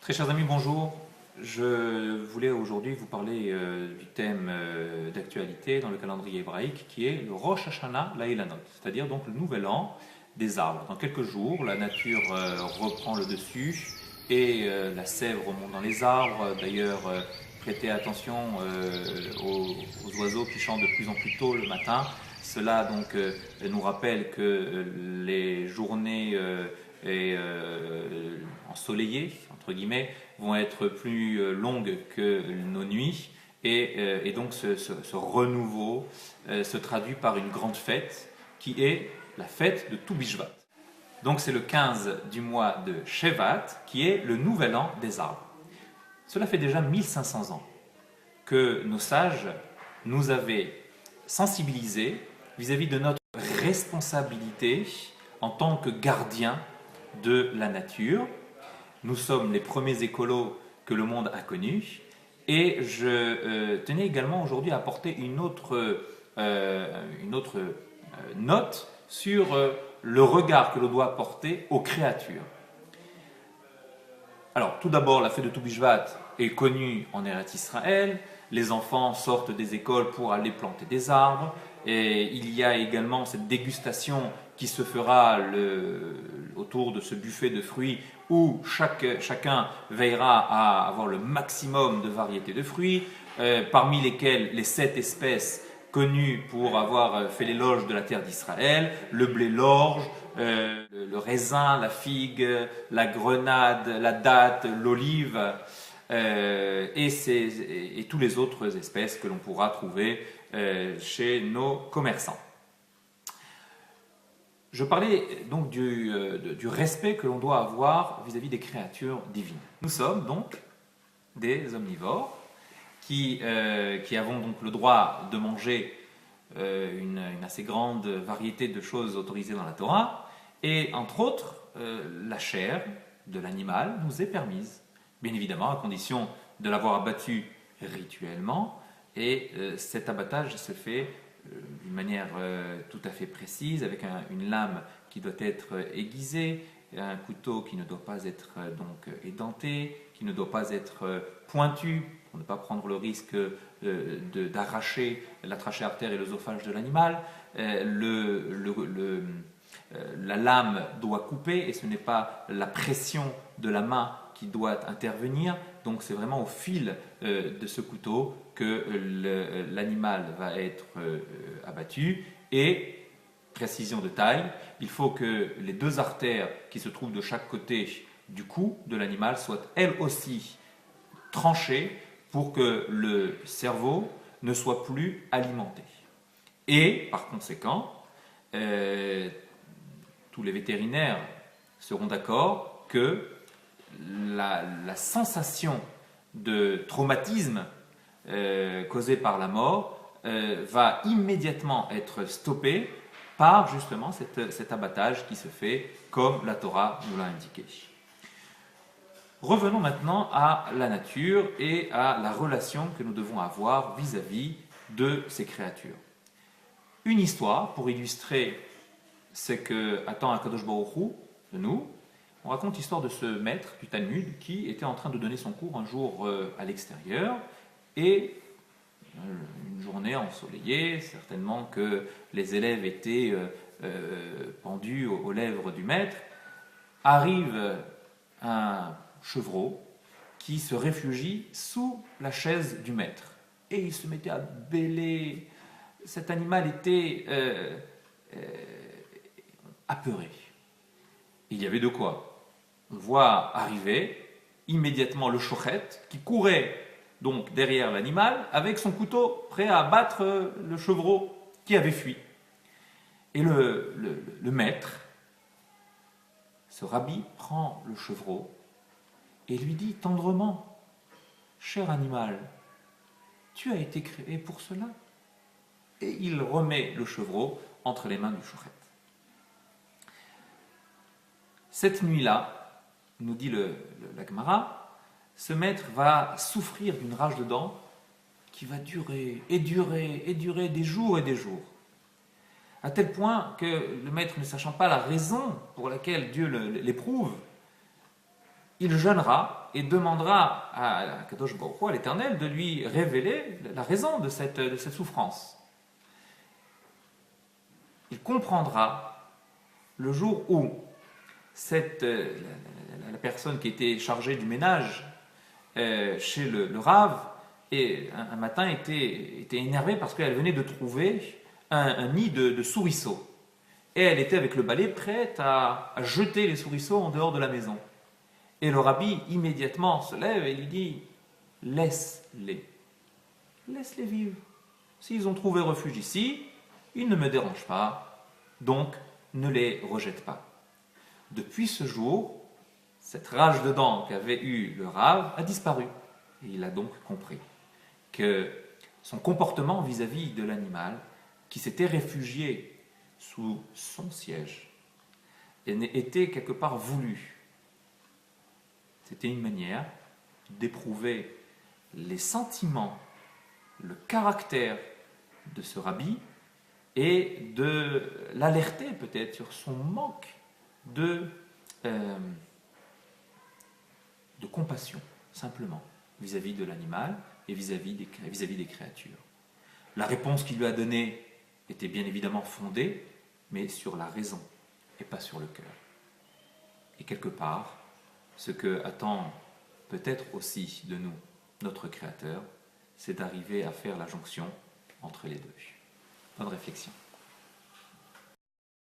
Très chers amis, bonjour. Je voulais aujourd'hui vous parler du thème d'actualité dans le calendrier hébraïque qui est le Rosh Hashanah Laïlanot, c'est-à-dire donc le nouvel an des arbres. Dans quelques jours, la nature reprend le dessus et la sève remonte dans les arbres. D'ailleurs, prêtez attention aux oiseaux qui chantent de plus en plus tôt le matin. Cela donc nous rappelle que les journées ensoleillées, entre guillemets, vont être plus longues que nos nuits. Et donc ce renouveau se traduit par une grande fête qui est la fête de Toubishvat. Donc c'est le 15 du mois de Shevat qui est le nouvel an des arbres. Cela fait déjà 1500 ans que nos sages nous avaient sensibilisés vis-à-vis de notre responsabilité en tant que gardiens de la nature. Nous sommes les premiers écolos que le monde a connus. Et je tenais également aujourd'hui à apporter une autre note sur le regard que l'on doit porter aux créatures. Alors, tout d'abord, la fête de Toubishvat est connue en Eretz Israël. Les enfants sortent des écoles pour aller planter des arbres. Et il y a également cette dégustation qui se fera autour de ce buffet de fruits où chacun veillera à avoir le maximum de variétés de fruits, parmi lesquels les 7 espèces connues pour avoir fait l'éloge de la terre d'Israël, le blé l'orge, le raisin, la figue, la grenade, la date, l'olive et tous les autres espèces que l'on pourra trouver chez nos commerçants. Je parlais donc du respect que l'on doit avoir vis-à-vis des créatures divines. Nous sommes donc des omnivores qui avons donc le droit de manger une assez grande variété de choses autorisées dans la Torah, et entre autres, la chair de l'animal nous est permise, bien évidemment à condition de l'avoir abattu rituellement, et cet abattage se fait d'une manière tout à fait précise, avec une lame qui doit être aiguisée, un couteau qui ne doit pas être donc édenté, qui ne doit pas être pointu, pour ne pas prendre le risque d'arracher la trachée artère et l'œsophage de l'animal. La lame doit couper, et ce n'est pas la pression de la main qui doit intervenir. Donc c'est vraiment au fil de ce couteau que l'animal va être abattu. Et, précision de taille, il faut que les 2 artères qui se trouvent de chaque côté du cou de l'animal soient elles aussi tranchées pour que le cerveau ne soit plus alimenté. Et, par conséquent, tous les vétérinaires seront d'accord que la sensation de traumatisme causée par la mort va immédiatement être stoppée par justement cet abattage qui se fait comme la Torah nous l'a indiqué. Revenons maintenant à la nature et à la relation que nous devons avoir vis-à-vis de ces créatures. Une histoire pour illustrer ce que attend Akadosh Baruch Hu de nous. On raconte l'histoire de ce maître du Talmud qui était en train de donner son cours un jour à l'extérieur, et une journée ensoleillée, certainement que les élèves étaient pendus aux lèvres du maître, arrive un chevreau qui se réfugie sous la chaise du maître. Et il se mettait à bêler. Cet animal était apeuré. Il y avait de quoi. On voit arriver immédiatement le shochet qui courait donc derrière l'animal avec son couteau prêt à abattre le chevreau qui avait fui. Et le maître, ce rabbi, prend le chevreau et lui dit tendrement: cher animal, tu as été créé pour cela. Et il remet le chevreau entre les mains du shochet. Cette nuit-là, nous dit la Gemara, ce maître va souffrir d'une rage de dents qui va durer et durer et durer des jours et des jours. À tel point que le maître, ne sachant pas la raison pour laquelle Dieu l'éprouve, il jeûnera et demandera à Kadosh Baruch Hu, à l'Éternel, de lui révéler la raison de cette souffrance. Il comprendra le jour où la personne qui était chargée du ménage chez le Rav, et un matin était énervée parce qu'elle venait de trouver un nid de souriceaux. Et elle était avec le balai prête à jeter les souriceaux en dehors de la maison. Et le rabbi immédiatement se lève et lui dit « Laisse-les. Laisse-les vivre. S'ils ont trouvé refuge ici, ils ne me dérangent pas, donc ne les rejette pas. » Depuis ce jour, cette rage de dents qu'avait eu le Rav a disparu. Et il a donc compris que son comportement vis-à-vis de l'animal qui s'était réfugié sous son siège était quelque part voulu. C'était une manière d'éprouver les sentiments, le caractère de ce rabbi et de l'alerter peut-être sur son manque de compassion, simplement, vis-à-vis de l'animal et vis-à-vis des créatures. La réponse qu'il lui a donnée était bien évidemment fondée, mais sur la raison et pas sur le cœur. Et quelque part, ce que attend peut-être aussi de nous notre Créateur, c'est d'arriver à faire la jonction entre les deux. Bonne réflexion.